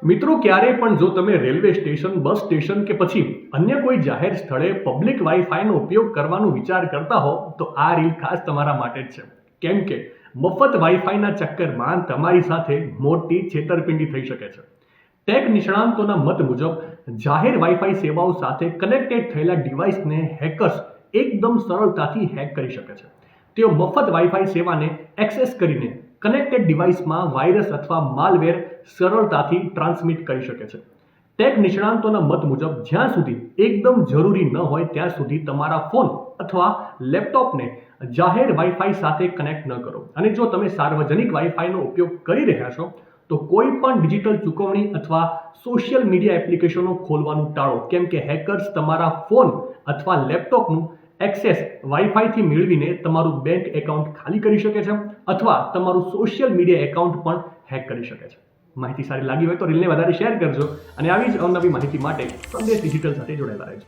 મિત્રો, ક્યારે પણ જો તમે રેલવે સ્ટેશન, બસ સ્ટેશન કે પછી અન્ય કોઈ જાહેર સ્થળે પબ્લિક વાઈફાઈનો ઉપયોગ કરવાનો વિચાર કરતા હો તો આ રીલ ખાસ તમારા માટે જ છે. કેમ કે મફત વાઈફાઈના ચક્કરમાં તમારી સાથે મોટી છેતરપિંડી થઈ શકે છે. ટેક નિષ્ણાંતોના મત મુજબ જાહેર વાઈફાઈ સેવાઓ સાથે કનેક્ટેડ થયેલા ડિવાઇસને હેકર્સ એકદમ સરળતાથી હેક કરી શકે છે. તેઓ મફત વાઈફાઈ સેવાને એક્સેસ કરીને કનેક્ટેડ ડિવાઇસમાં વાયરસ અથવા માલવેર સરળતાથી ટ્રાન્સમિટ કરી શકે છે. ટેક નિષ્ણાંતોના મત મુજબ જ્યાં સુધી એકદમ જરૂરી ન હોય ત્યાં સુધી તમારા ફોન અથવા લેપટોપને જાહેર વાઈફાઈ સાથે કનેક્ટ ન કરો. અને જો તમે સાર્વજનિક વાઈફાઈનો ઉપયોગ કરી રહ્યા છો તો કોઈ પણ ડિજિટલ ચૂકવણી અથવા સોશિયલ મીડિયા એપ્લિકેશનો ખોલવાનું ટાળો, કેમ કે હેકર્સ તમારા ફોન અથવા લેપટોપનું એક્સેસ વાઈફાઈથી મેળવીને તમારું બેંક એકાઉન્ટ ખાલી કરી શકે છે અથવા તમારું સોશિયલ મીડિયા એકાઉન્ટ પણ હેક કરી શકે છે. માહિતી સારી લાગી હોય તો રીલને વધારે શેર કરજો અને આવી જ અવનવી માહિતી માટે સંદેશ ડિજિટલ સાથે જોડાયેલા રહેજો.